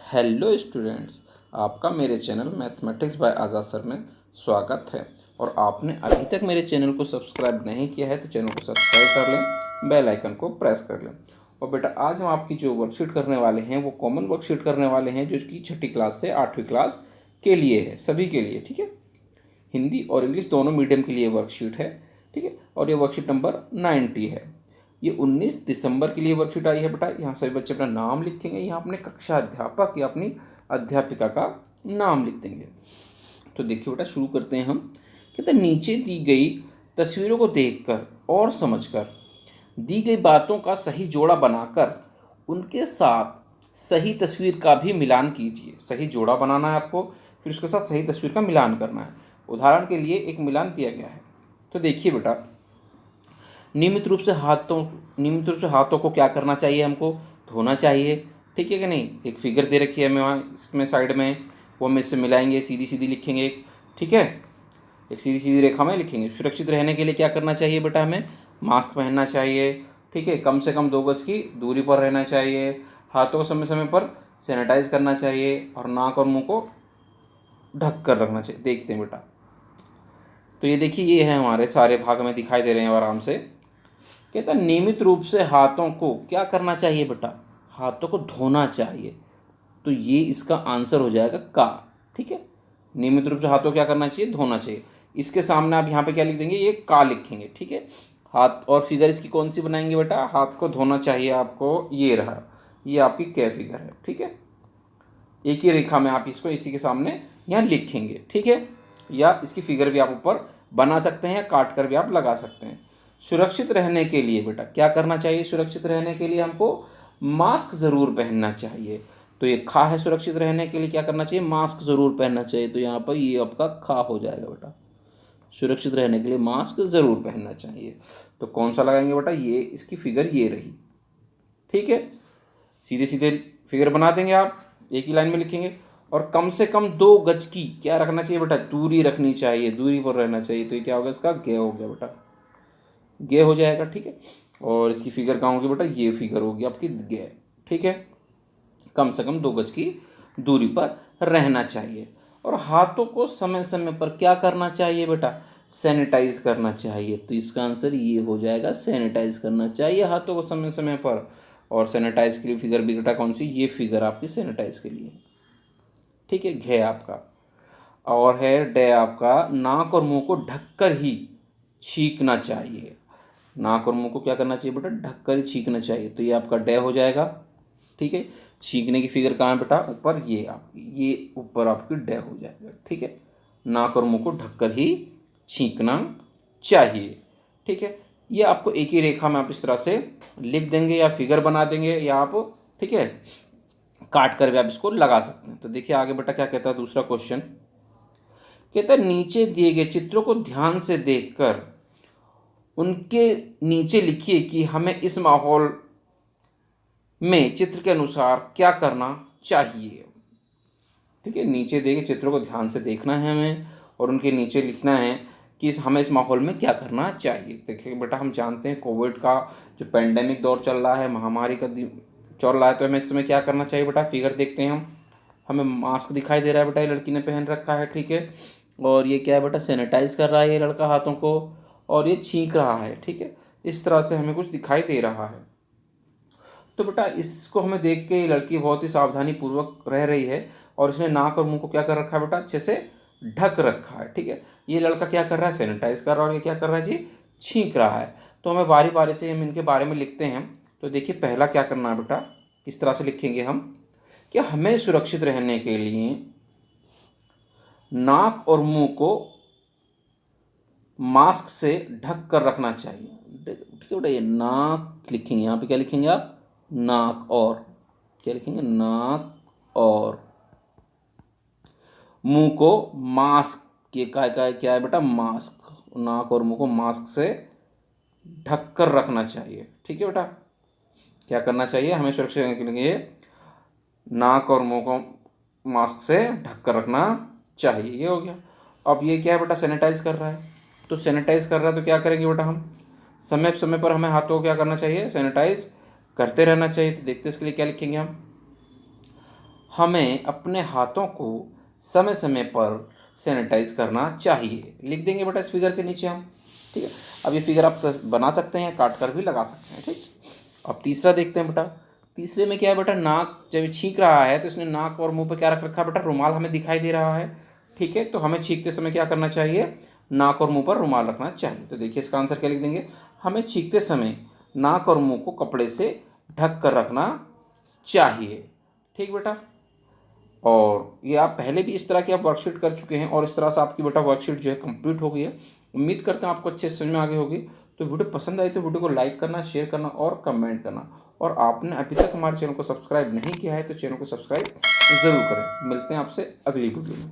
Hello students, आपका मेरे channel mathematics bye आज़ाद sir में स्वागत है। और आपने अभी तक मेरे चैनल को सब्सक्राइब नहीं किया है तो चैनल को सब्सक्राइब कर लें, बेल आइकन को प्रेस कर लें। और बेटा आज हम आपकी जो वर्कशीट करने वाले हैं वो कॉमन वर्कशीट करने वाले हैं जो कि 6ठी क्लास से 8वीं क्लास के लिए है, सभी के लिए। ठीक है, हिंदी और इंग्लिश दोनों मीडियम के लिए वर्कशीट है। ठीक है, और ये वर्कशीट नंबर 90 है। ये 19 दिसंबर के लिए वर्कशीट आई है बेटा। यहाँ सभी बच्चे अपना नाम लिखेंगे, यहाँ अपने कक्षा अध्यापक या अपनी अध्यापिका का नाम लिख देंगे। तो देखिए बेटा, शुरू करते हैं हम। कहते हैं नीचे दी गई तस्वीरों को देखकर और समझकर दी गई बातों का सही जोड़ा बनाकर उनके साथ सही तस्वीर का भी मिलान कीजिए। सही जोड़ा बनाना है आपको, फिर उसके साथ सही तस्वीर का मिलान करना है। उदाहरण के लिए एक मिलान दिया गया है। तो देखिए बेटा, नियमित रूप से हाथों को क्या करना चाहिए, हमको धोना चाहिए। ठीक है कि नहीं। एक फिगर दे रखी है हमें वहाँ इसमें साइड में, वो हम इससे मिलाएंगे, सीधी सीधी लिखेंगे एक। ठीक है, एक सीधी सीधी रेखा में लिखेंगे। सुरक्षित रहने के लिए क्या करना चाहिए बेटा, हमें मास्क पहनना चाहिए। ठीक है, कम से कम 2 गज की दूरी पर रहना चाहिए। हाथों को समय समय पर सैनिटाइज करना चाहिए और नाक और मुंह को ढक कर रखना चाहिए। देखते हैं बेटा, तो ये देखिए, ये है हमारे सारे भाग में दिखाई दे रहे हैं आराम से। कहता है नियमित रूप से हाथों को क्या करना चाहिए बेटा, हाथों को धोना चाहिए। तो ये इसका आंसर हो जाएगा का। ठीक है, नियमित रूप से हाथों को क्या करना चाहिए, धोना चाहिए। इसके सामने आप यहाँ पे क्या लिख देंगे, ये का लिखेंगे। ठीक है, हाथ और फिगर इसकी कौन सी बनाएंगे बेटा, हाथ को धोना चाहिए आपको, ये रहा, ये आपकी क्या फिगर है। ठीक है, एक ही रेखा में आप इसको इसी के सामने यहाँ लिखेंगे। ठीक है, या इसकी फिगर भी आप ऊपर बना सकते हैं या काट कर भी आप लगा सकते हैं। सुरक्षित रहने के लिए बेटा क्या करना चाहिए, सुरक्षित रहने के लिए हमको मास्क ज़रूर पहनना चाहिए। तो ये खा है, सुरक्षित रहने के लिए क्या करना चाहिए, मास्क ज़रूर पहनना चाहिए। तो यहाँ पर ये आपका खा हो जाएगा बेटा, सुरक्षित रहने के लिए मास्क ज़रूर पहनना चाहिए। तो कौन सा लगाएंगे बेटा, ये इसकी फिगर ये रही। ठीक है, सीधे सीधे फिगर बना देंगे आप, एक ही लाइन में लिखेंगे। और कम से कम 2 गज की क्या रखना चाहिए बेटा, दूरी रखनी चाहिए, दूरी पर रहना चाहिए। तो ये क्या होगा, इसका गे हो गया बेटा, गे हो जाएगा। ठीक है, और इसकी फिगर कहाँ होगी बेटा, ये फिगर होगी आपकी गे। ठीक है, कम से कम 2 गज की दूरी पर रहना चाहिए। और हाथों को समय समय पर क्या करना चाहिए बेटा, सैनिटाइज करना चाहिए। तो इसका आंसर ये हो जाएगा, सैनिटाइज करना चाहिए हाथों को समय समय पर। और सैनिटाइज के लिए फिगर भी बेटा कौन सी, ये फिगर आपकी सैनिटाइज के लिए। ठीक है, घे आपका। और है डे आपका, नाक और मुंह को ढककर ही छींकना चाहिए। नाक और मुंह को क्या करना चाहिए बेटा, ढककर ही छींकना चाहिए। तो ये आपका डे हो जाएगा। ठीक है, छींकने की फिगर कहाँ है बेटा, ऊपर, ये आपकी, ये ऊपर आपकी डे हो जाएगा। ठीक है, नाक और मुंह को ढककर ही छींकना चाहिए। ठीक है, ये आपको एक ही रेखा में आप इस तरह से लिख देंगे या फिगर बना देंगे, या आप ठीक है काट कर भी आप इसको लगा सकते हैं। तो देखिए आगे बेटा क्या कहता है, दूसरा क्वेश्चन कहता है नीचे दिए गए चित्रों को ध्यान से देखकर उनके नीचे लिखिए कि हमें इस माहौल में चित्र के अनुसार क्या करना चाहिए। ठीक है, नीचे दिए गए चित्रों को ध्यान से देखना है हमें और उनके नीचे लिखना है कि हमें इस माहौल में क्या करना चाहिए। देखिए बेटा, हम जानते हैं कोविड का जो पेंडेमिक दौर चल रहा है, महामारी का चल रहा है, तो हमें इस समय क्या करना चाहिए बेटा, फिगर देखते हैं हम। हमें मास्क दिखाई दे रहा है बेटा, ये लड़की ने पहन रखा है। ठीक है, और ये क्या है बेटा, सैनिटाइज कर रहा है ये लड़का हाथों को, और ये छींक रहा है। ठीक है, इस तरह से हमें कुछ दिखाई दे रहा है। तो बेटा इसको हमें देख के ये लड़की बहुत ही सावधानी पूर्वक रह रही है और इसने नाक और मुंह को क्या कर रखा है बेटा, अच्छे से ढक रखा है। ठीक है, ये लड़का क्या कर रहा है, सैनिटाइज कर रहा है, और ये क्या कर रहा है जी, छींक रहा है। तो हमें बारी बारी से हम इनके बारे में लिखते हैं। तो देखिए पहला क्या करना है बेटा, इस तरह से लिखेंगे हम कि हमें सुरक्षित रहने के लिए नाक और मुंह को मास्क से ढक कर रखना चाहिए। ठीक है बेटा, ये नाक लिखेंगे, यहाँ पे क्या लिखेंगे आप, नाक, और क्या लिखेंगे, नाक, और मुंह को मास्क, ये क्या है बेटा, मास्क, नाक और मुंह को मास्क से ढक कर रखना चाहिए। ठीक है बेटा, क्या करना चाहिए, हमें सुरक्षित रहने के लिए नाक और मुंह को मास्क से ढक कर रखना चाहिए। ये हो गया। अब ये क्या है बेटा, सैनिटाइज कर रहा है। तो सैनिटाइज कर रहा है तो क्या करेंगे बेटा, हम समय समय पर हमें हाथों को क्या करना चाहिए, सैनिटाइज करते रहना चाहिए। तो देखते हैं इसके लिए क्या लिखेंगे हम, हमें अपने हाथों को समय समय पर सैनिटाइज करना चाहिए। लिख देंगे बेटा इस फिगर के नीचे हम, ठीक है। अब ये फिगर आप बना सकते हैं, काट कर भी लगा सकते हैं, ठीक। अब तीसरा देखते हैं बेटा। तीसरे में क्या है बेटा, नाक जब छींक रहा है तो इसने नाक और मुंह पे क्या रख रखा है बेटा, रुमाल हमें दिखाई दे रहा है, ठीक है। तो हमें छींकते समय क्या करना चाहिए, नाक और मुंह पर रुमाल रखना चाहिए। तो देखिए इसका आंसर क्या लिख देंगे, हमें छींकते समय नाक और मुंह को कपड़े से ढक कर रखना चाहिए, ठीक बेटा। और ये आप पहले भी इस तरह की आप वर्कशीट कर चुके हैं और इस तरह से आपकी बेटा वर्कशीट जो है कंप्लीट हो गई है। उम्मीद करते हैं आपको अच्छे से समझ में आ गई होगी। तो वीडियो पसंद आई तो वीडियो को लाइक करना, शेयर करना और कमेंट करना। और आपने अभी तक हमारे चैनल को सब्सक्राइब नहीं किया है तो चैनल को सब्सक्राइब ज़रूर करें। मिलते हैं आपसे अगली वीडियो में।